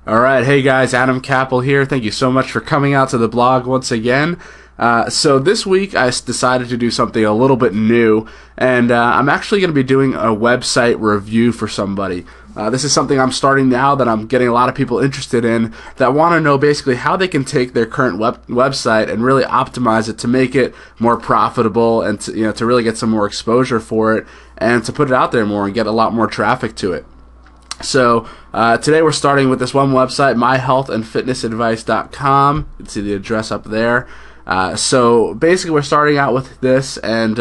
All right, hey guys, Adam Capel here. Thank you so much for coming out to the blog once again. So this week I decided to do something a little bit new, and I'm actually going to be doing a website review for somebody. This is something I'm starting now that I'm getting a lot of people interested in that want to know basically how they can take their current website and really optimize it to make it more profitable and to really get some more exposure for it and to put it out there more and get a lot more traffic to it. So today we're starting with this one website, myhealthandfitnessadvice.com. You can see the address up there. So basically we're starting out with this, and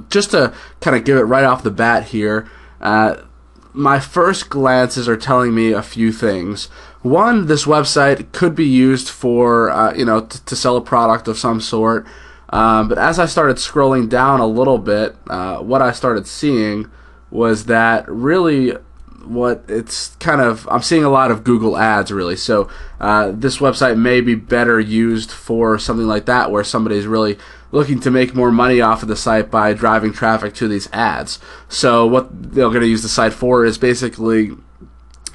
just to kind of give it right off the bat here, my first glances are telling me a few things. One, this website could be used for to sell a product of some sort, but as I started scrolling down a little bit, what I started seeing was that really what it's kind of, I'm seeing a lot of Google ads really. So this website may be better used for something like that, where somebody's really looking to make more money off of the site by driving traffic to these ads. So what they're going to use the site for is basically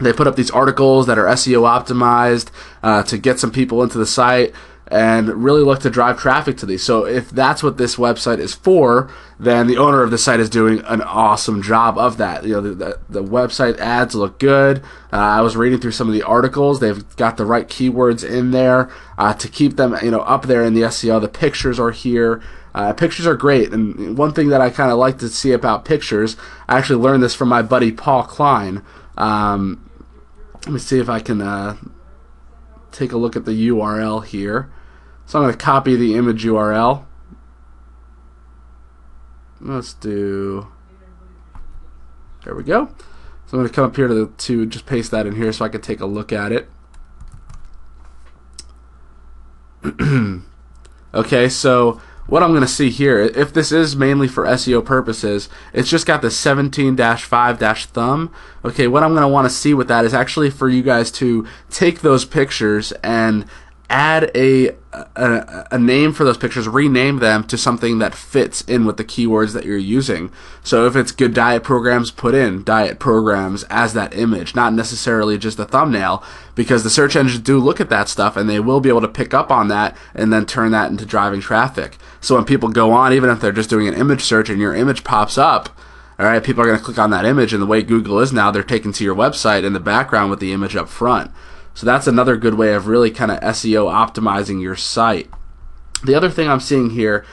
they put up these articles that are SEO optimized to get some people into the site and really look to drive traffic to these. So if that's what this website is for, then the owner of the site is doing an awesome job of that. The website ads look good. I was reading through some of the articles. They've got the right keywords in there to keep them up there in the SEO. The pictures are here. Pictures are great, and one thing that I kind of like to see about pictures, I actually learned this from my buddy Paul Klein. Let me see if I can take a look at the URL here. So I'm going to copy the image URL. Let's do, there we go. So I'm going to come up here to just paste that in here so I can take a look at it. Okay, so what I'm going to see here, if this is mainly for SEO purposes, it's just got the 17-5- thumb. Okay, what I'm going to want to see with that is actually for you guys to take those pictures and add a name for those pictures, rename them to something that fits in with the keywords that you're using. So if it's good diet programs, put in diet programs as that image, not necessarily just a thumbnail, because the search engines do look at that stuff and they will be able to pick up on that and then turn that into driving traffic. So when people go on, even if they're just doing an image search and your image pops up, all right, people are going to click on that image, and the way Google is now, they're taken to your website in the background with the image up front. So that's another good way of really kind of SEO optimizing your site. The other thing I'm seeing here,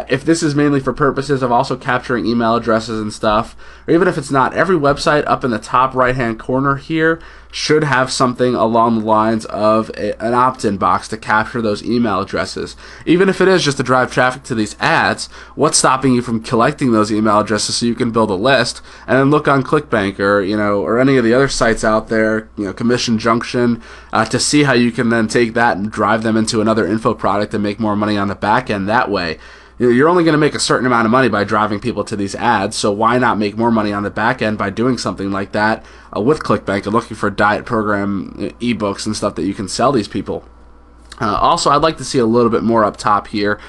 if this is mainly for purposes of also capturing email addresses and stuff, or even if it's not, every website up in the top right hand corner here should have something along the lines of an opt-in box to capture those email addresses. Even if it is just to drive traffic to these ads, what's stopping you from collecting those email addresses so you can build a list and then look on ClickBank or any of the other sites out there, Commission Junction, to see how you can then take that and drive them into another info product and make more money on the back end that way. You're only going to make a certain amount of money by driving people to these ads, so why not make more money on the back end by doing something like that with ClickBank and looking for diet program ebooks and stuff that you can sell these people. Also, I'd like to see a little bit more up top here.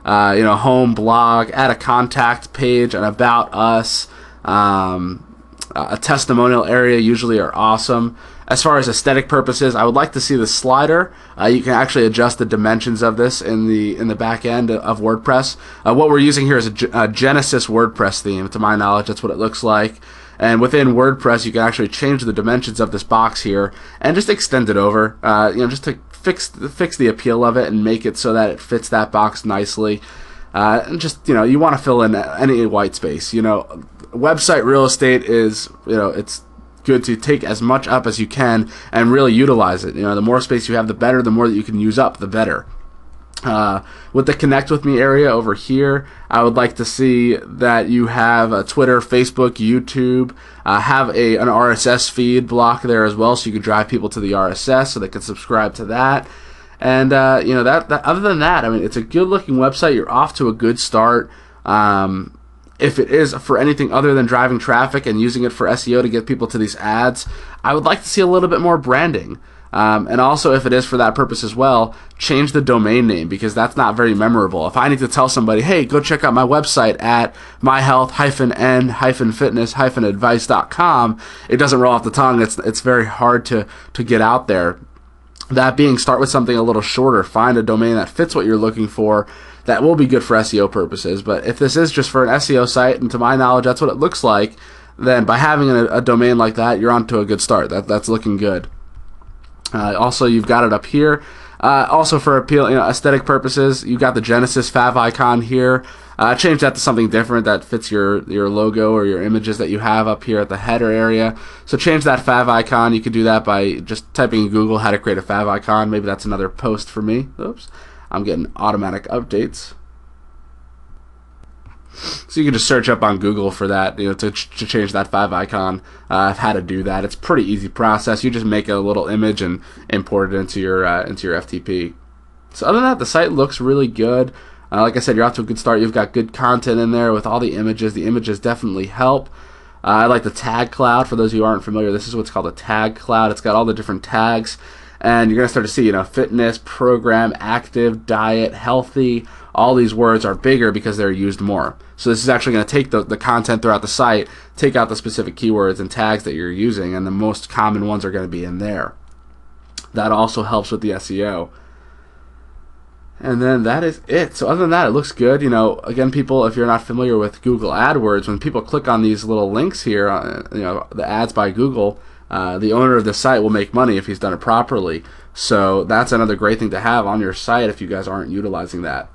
Home, blog, add a contact page, an about us, a testimonial area usually are awesome. As far as aesthetic purposes, I would like to see the slider. You can actually adjust the dimensions of this in the back end of WordPress. What we're using here is a Genesis WordPress theme. To my knowledge, that's what it looks like. And within WordPress, you can actually change the dimensions of this box here and just extend it over. Just to fix the appeal of it and make it so that it fits that box nicely. And just you want to fill in any white space. Website real estate is it's good to take as much up as you can and really utilize it. The more space you have, the better. The more that you can use up, the better. With the Connect With Me area over here, I would like to see that you have a Twitter, Facebook, YouTube, have an RSS feed block there as well, so you can drive people to the RSS so they can subscribe to that. And that other than that, I mean, it's a good looking website. You're off to a good start. If it is for anything other than driving traffic and using it for SEO to get people to these ads, I would like to see a little bit more branding. And also, if it is for that purpose as well, change the domain name, because that's not very memorable. If I need to tell somebody, hey, go check out my website at myhealth-n-fitness-advice.com, it doesn't roll off the tongue. It's very hard to get out there. That being, start with something a little shorter. Find a domain that fits what you're looking for. That will be good for SEO purposes. But if this is just for an SEO site, and to my knowledge that's what it looks like, then by having a domain like that, you're on to a good start. That's looking good. Also, you've got it up here. Also, for aesthetic purposes, you've got the Genesis Fav icon here. Change that to something different that fits your logo or your images that you have up here at the header area. So change that Fav icon. You could do that by just typing in Google how to create a Fav icon. Maybe that's another post for me. Oops, I'm getting automatic updates. So you can just search up on Google for that, to change that Fav icon. I've had to do that. It's a pretty easy process. You just make a little image and import it into your FTP. So other than that, the site looks really good. Like I said, you're off to a good start. You've got good content in there with all the images. The images definitely help. I like the tag cloud. For those of you who aren't familiar, this is what's called a tag cloud. It's got all the different tags, and you're going to start to see, fitness, program, active, diet, healthy. All these words are bigger because they're used more. So this is actually going to take the content throughout the site, take out the specific keywords and tags that you're using, and the most common ones are going to be in there. That also helps with the SEO. And then that is it. So other than that, it looks good. Again, people, if you're not familiar with Google AdWords, when people click on these little links here, the ads by Google, the owner of the site will make money if he's done it properly. So that's another great thing to have on your site if you guys aren't utilizing that.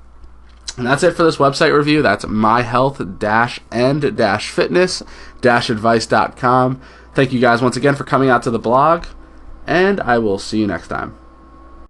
And that's it for this website review. That's myhealth-n-fitness-advice.com. Thank you guys once again for coming out to the blog, and I will see you next time.